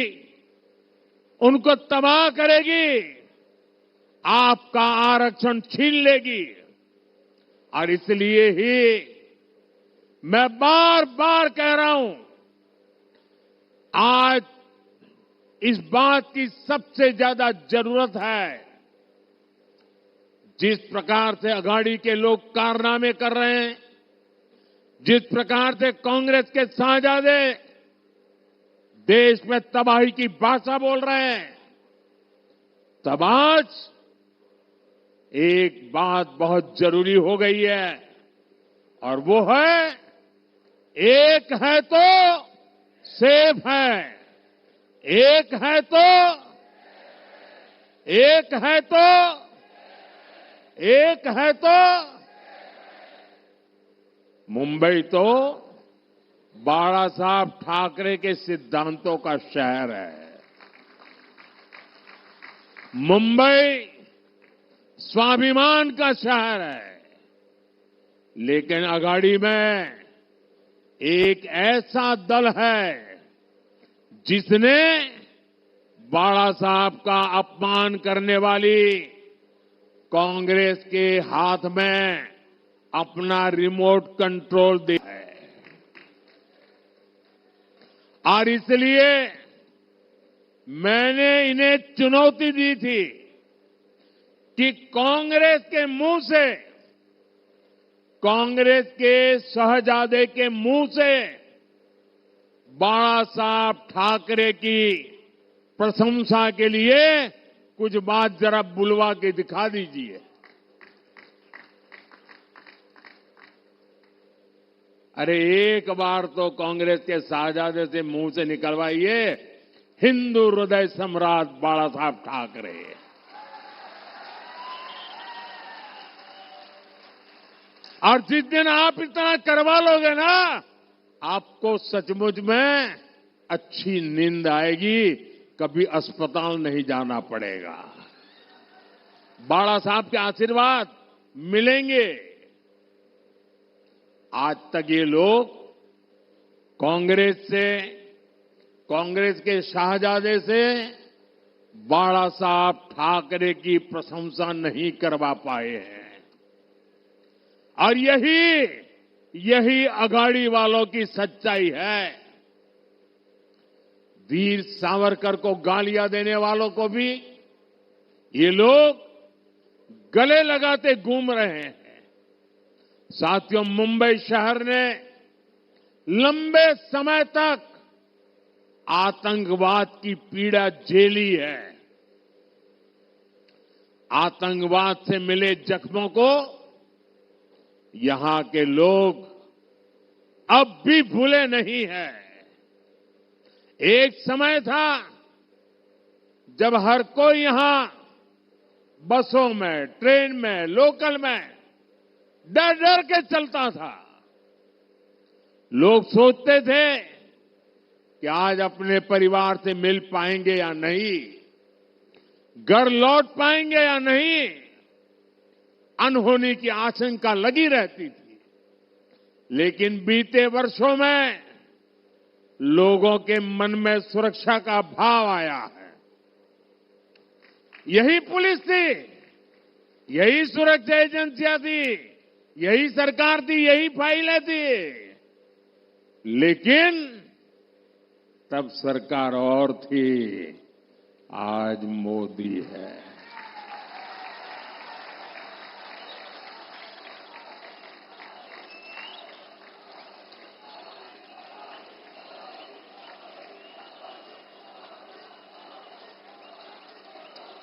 उनको तबाह करेगी, आपका आरक्षण छीन लेगी। और इसलिए ही मैं बार बार कह रहा हूं, आज इस बात की सबसे ज्यादा जरूरत है। जिस प्रकार से अघाड़ी के लोग कारनामे कर रहे हैं, जिस प्रकार से कांग्रेस के शाहजादे देश में तबाही की भाषा बोल रहे हैं, तब आज एक बात बहुत जरूरी हो गई है, और वो है एक है तो सेफ है, एक है तो, एक है तो, एक है तो। मुंबई तो बाला साहब ठाकरे के सिद्धांतों का शहर है। मुंबई स्वाभिमान का शहर है, लेकिन अघाड़ी में एक ऐसा दल है जिसने बाला साहब का अपमान करने वाली कांग्रेस के हाथ में अपना रिमोट कंट्रोल दिया है। और इसलिए मैंने इन्हें चुनौती दी थी कि कांग्रेस के मुंह से, कांग्रेस के शहजादे के मुंह से बाला साहब ठाकरे की प्रशंसा के लिए कुछ बात जरा बुलवा के दिखा दीजिए। अरे एक बार तो कांग्रेस के शाहजादे से मुंह से निकलवाइए, हिंदू हृदय सम्राट बाला साहब ठाकरे। और जिस दिन आप इतना करवा लोगे ना, आपको सचमुच में अच्छी नींद आएगी, कभी अस्पताल नहीं जाना पड़ेगा। बाला साहब के आशीर्वाद मिलेंगे। आज तक ये लोग कांग्रेस से, कांग्रेस के शाहजादे से बाला साहब ठाकरे की प्रशंसा नहीं करवा पाए हैं। और यही अघाड़ी वालों की सच्चाई है। वीर सावरकर को गालियां देने वालों को भी ये लोग गले लगाते घूम रहे हैं। साथियों, मुंबई शहर ने लंबे समय तक आतंकवाद की पीड़ा झेली है। आतंकवाद से मिले जख्मों को यहां के लोग अब भी भूले नहीं हैं। एक समय था जब हर कोई यहां बसों में, ट्रेन में, लोकल में डर डर के चलता था। लोग सोचते थे कि आज अपने परिवार से मिल पाएंगे या नहीं, घर लौट पाएंगे या नहीं, अनहोनी की आशंका लगी रहती थी। लेकिन बीते वर्षों में लोगों के मन में सुरक्षा का भाव आया है। यही पुलिस थी, यही सुरक्षा एजेंसियां थी, यही सरकार थी, यही फाइलें थी। लेकिन तब सरकार और थी, आज मोदी है।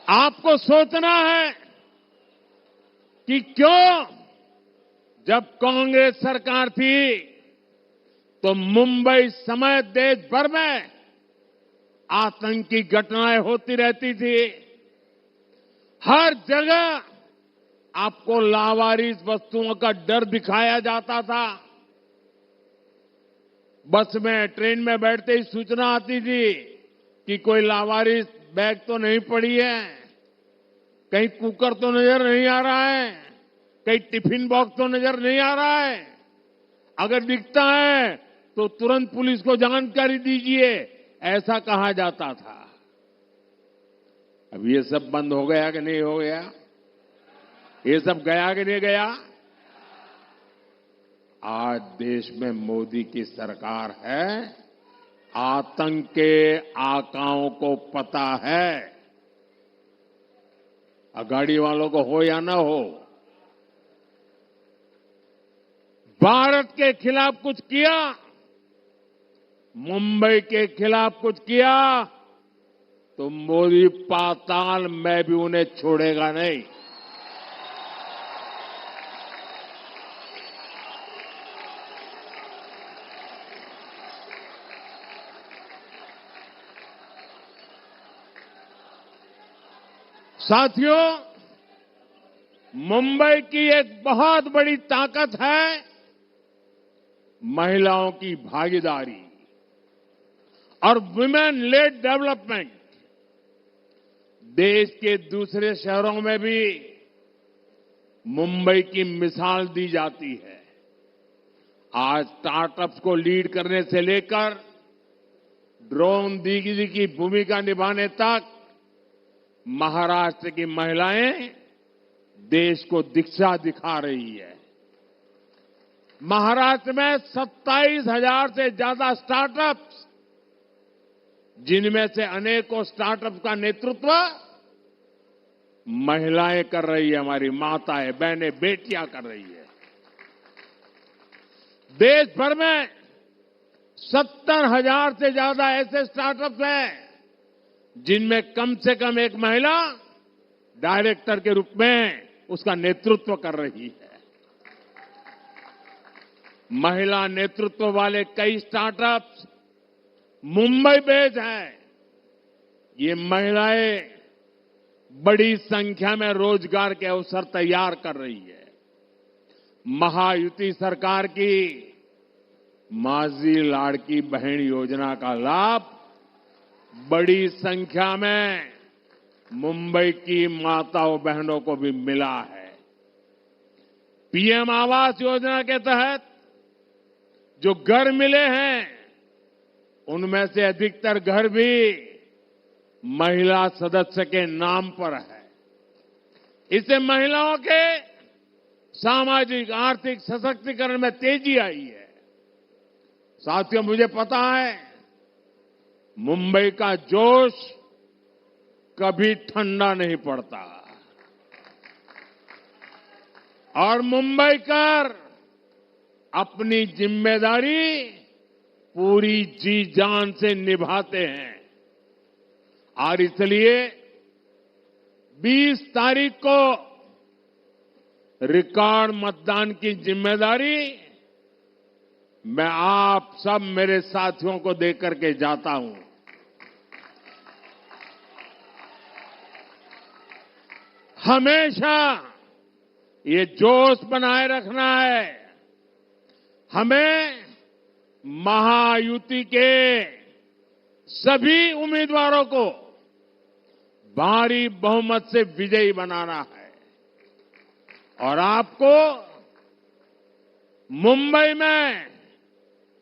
आपको सोचना है कि क्यों जब कांग्रेस सरकार थी तो मुंबई समेत देश भर में आतंकी घटनाएं होती रहती थी। हर जगह आपको लावारिस वस्तुओं का डर दिखाया जाता था। बस में, ट्रेन में बैठते ही सूचना आती थी कि कोई लावारिस बैग तो नहीं पड़ी है, कहीं कुकर तो नजर नहीं आ रहा है, कहीं टिफिन बॉक्स तो नजर नहीं आ रहा है। अगर दिखता है तो तुरंत पुलिस को जानकारी दीजिए, ऐसा कहा जाता था। अब ये सब बंद हो गया कि नहीं हो गया? ये सब गया कि नहीं गया? आज देश में मोदी की सरकार है। आतंक के आकाओं को पता है, अघाड़ी वालों को हो या ना हो। भारत के खिलाफ कुछ किया, मुंबई के खिलाफ कुछ किया तो मोदी पाताल में भी उन्हें छोड़ेगा नहीं। साथियों, मुंबई की एक बहुत बड़ी ताकत है महिलाओं की भागीदारी और वुमेन लेड डेवलपमेंट। देश के दूसरे शहरों में भी मुंबई की मिसाल दी जाती है। आज स्टार्टअप्स को लीड करने से लेकर ड्रोन दीदी की भूमिका निभाने तक महाराष्ट्र की महिलाएं देश को दिशा दिखा रही है। महाराष्ट्र में 27,000 से ज्यादा स्टार्टअप्स, जिनमें से अनेकों स्टार्टअप का नेतृत्व महिलाएं कर रही है। हमारी माताएं, बहनें, बेटियां कर रही है। देश भर में 70,000 से ज्यादा ऐसे स्टार्टअप्स हैं जिनमें कम से कम एक महिला डायरेक्टर के रूप में उसका नेतृत्व कर रही है। महिला नेतृत्व वाले कई स्टार्टअप्स मुंबई बेस्ड हैं। ये महिलाएं बड़ी संख्या में रोजगार के अवसर तैयार कर रही है। महायुति सरकार की माझी लाड़की बहन योजना का लाभ बड़ी संख्या में मुंबई की माताओं बहनों को भी मिला है। पीएम आवास योजना के तहत जो घर मिले हैं, उनमें से अधिकतर घर भी महिला सदस्य के नाम पर है। इससे महिलाओं के सामाजिक आर्थिक सशक्तिकरण में तेजी आई है। साथियों, मुझे पता है मुंबई का जोश कभी ठंडा नहीं पड़ता और मुंबईकर अपनी जिम्मेदारी पूरी जी जान से निभाते हैं। और इसलिए 20 तारीख को रिकॉर्ड मतदान की जिम्मेदारी मैं आप सब मेरे साथियों को देकर के जाता हूं। हमेशा ये जोश बनाए रखना है। हमें महायुति के सभी उम्मीदवारों को भारी बहुमत से विजयी बनाना है और आपको मुंबई में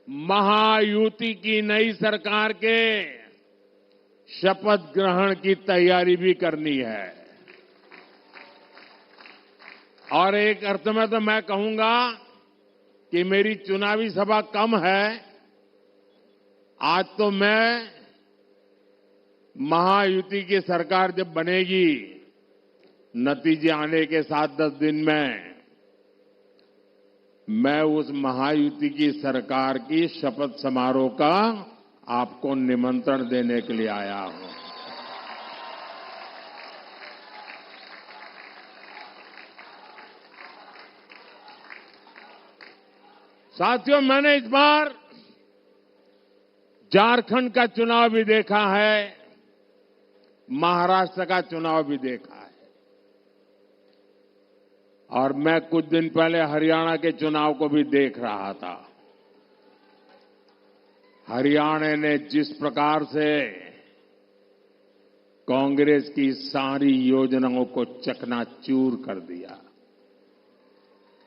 महायुति की नई सरकार के शपथ ग्रहण की तैयारी भी करनी है। और एक अर्थ में तो मैं कहूंगा कि मेरी चुनावी सभा कम है। आज तो मैं महायुति की सरकार जब बनेगी, नतीजे आने के 7-10 दिन में, मैं उस महायुति की सरकार की शपथ समारोह का आपको निमंत्रण देने के लिए आया हूं। साथियों, मैंने इस बार झारखंड का चुनाव भी देखा है, महाराष्ट्र का चुनाव भी देखा है और मैं कुछ दिन पहले हरियाणा के चुनाव को भी देख रहा था। हरियाणा ने जिस प्रकार से कांग्रेस की सारी योजनाओं को चकनाचूर कर दिया,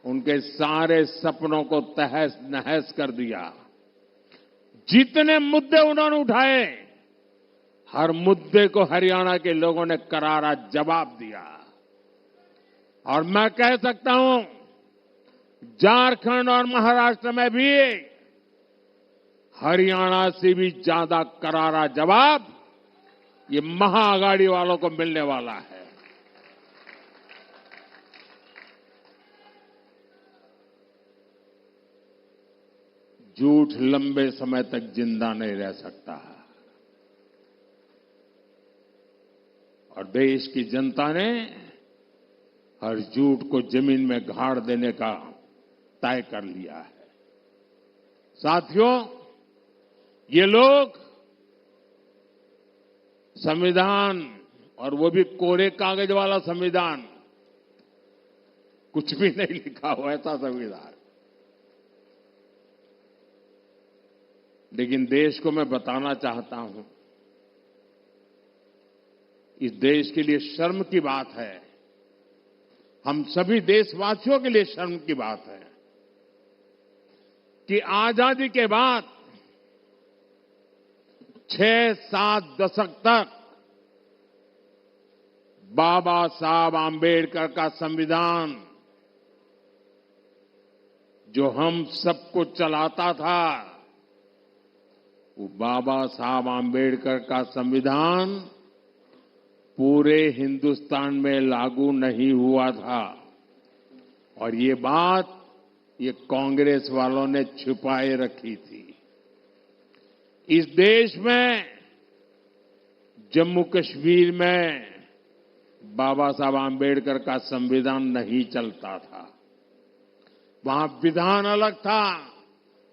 उनके सारे सपनों को तहस नहस कर दिया। जितने मुद्दे उन्होंने उठाए, हर मुद्दे को हरियाणा के लोगों ने करारा जवाब दिया। और मैं कह सकता हूं, झारखंड और महाराष्ट्र में भी हरियाणा से भी ज्यादा करारा जवाब ये महाआघाड़ी वालों को मिलने वाला है। झूठ लंबे समय तक जिंदा नहीं रह सकता और देश की जनता ने हर झूठ को जमीन में गाड़ देने का तय कर लिया है। साथियों, ये लोग संविधान, और वो भी कोरे कागज वाला संविधान, कुछ भी नहीं लिखा हुआ ऐसा संविधान, लेकिन देश को मैं बताना चाहता हूं, इस देश के लिए शर्म की बात है, हम सभी देशवासियों के लिए शर्म की बात है कि आजादी के बाद 6-7 दशक तक बाबा साहब आंबेडकर का संविधान जो हम सबको चलाता था, वो बाबा साहब आंबेडकर का संविधान पूरे हिंदुस्तान में लागू नहीं हुआ था। और ये बात ये कांग्रेस वालों ने छुपाए रखी थी। इस देश में जम्मू कश्मीर में बाबा साहब आंबेडकर का संविधान नहीं चलता था। वहां विधान अलग था,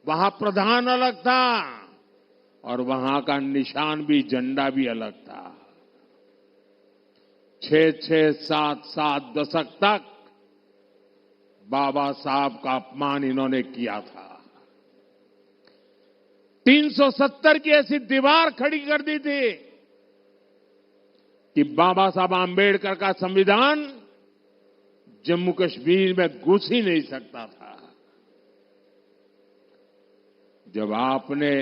वहां प्रधान अलग था और वहां का निशान भी, झंडा भी अलग था। 6-6, 7-7 दशक तक बाबा साहब का अपमान इन्होंने किया था। 370 की ऐसी दीवार खड़ी कर दी थी कि बाबा साहब आंबेडकर का संविधान जम्मू कश्मीर में घुस ही नहीं सकता था। जब आपने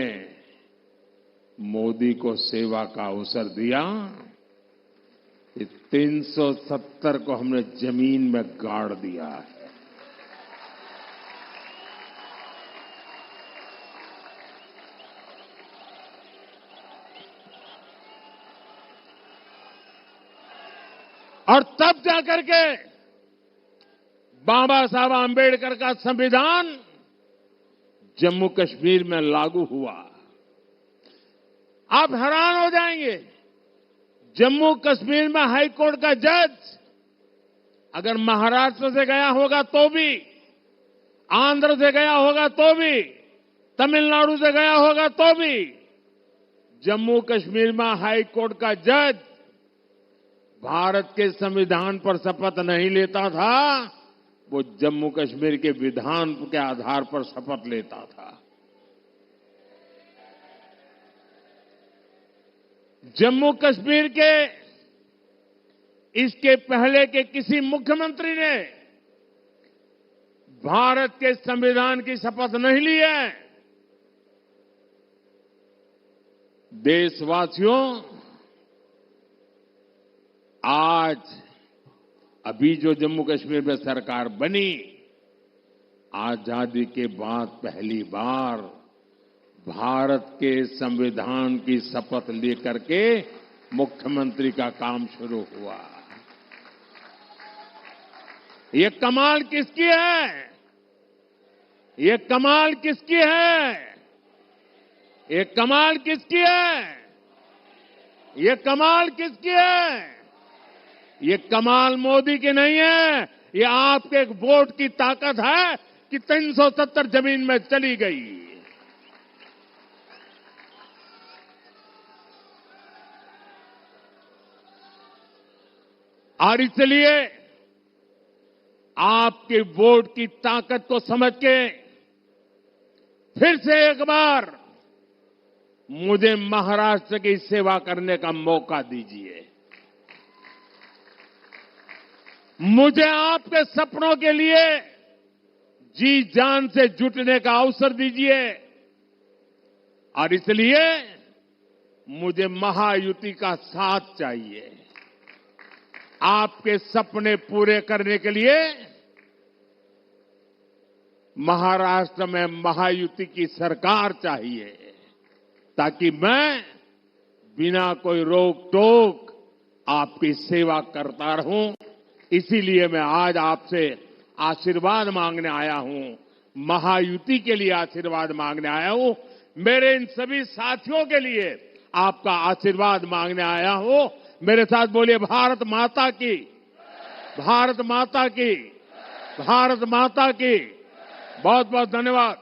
मोदी को सेवा का अवसर दिया, ये 370 को हमने जमीन में गाड़ दिया है। और तब जाकर के बाबा साहब आंबेडकर का संविधान जम्मू कश्मीर में लागू हुआ। आप हैरान हो जाएंगे, जम्मू कश्मीर में हाई कोर्ट का जज अगर महाराष्ट्र से गया होगा तो भी, आंध्र से गया होगा तो भी, तमिलनाडु से गया होगा तो भी, जम्मू कश्मीर में हाई कोर्ट का जज भारत के संविधान पर शपथ नहीं लेता था, वो जम्मू कश्मीर के विधान के आधार पर शपथ लेता था। जम्मू कश्मीर के इसके पहले के किसी मुख्यमंत्री ने भारत के संविधान की शपथ नहीं ली है। देशवासियों, आज अभी जो जम्मू कश्मीर में सरकार बनी, आजादी के बाद पहली बार भारत के संविधान की शपथ लेकर के मुख्यमंत्री का काम शुरू हुआ। ये कमाल किसकी है? ये कमाल किसकी है? ये कमाल किसकी है? ये कमाल किसकी है? ये कमाल मोदी की नहीं है, ये आपके एक वोट की ताकत है कि 370 जमीन में चली गई। और इसलिए आपके वोट की ताकत को समझ के फिर से एक बार मुझे महाराष्ट्र की सेवा करने का मौका दीजिए। मुझे आपके सपनों के लिए जी जान से जुटने का अवसर दीजिए। और इसलिए मुझे महायुति का साथ चाहिए। आपके सपने पूरे करने के लिए महाराष्ट्र में महायुति की सरकार चाहिए, ताकि मैं बिना कोई रोक टोक आपकी सेवा करता रहूं। इसीलिए मैं आज आपसे आशीर्वाद मांगने आया हूं, महायुति के लिए आशीर्वाद मांगने आया हूं, मेरे इन सभी साथियों के लिए आपका आशीर्वाद मांगने आया हूं। मेरे साथ बोलिए, भारत माता की, भारत माता की, भारत माता की। बहुत बहुत धन्यवाद।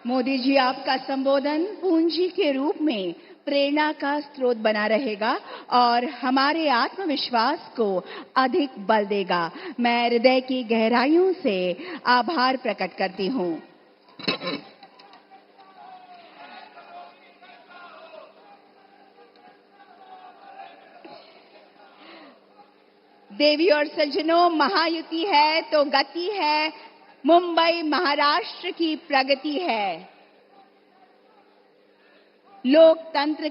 मोदी जी, आपका संबोधन पूंजी के रूप में प्रेरणा का स्रोत बना रहेगा और हमारे आत्मविश्वास को अधिक बल देगा। मैं हृदय की गहराइयों से आभार प्रकट करती हूं। देवी और सज्जनों, महायुति है तो गति है, मुंबई महाराष्ट्र की प्रगति है। लोकतंत्र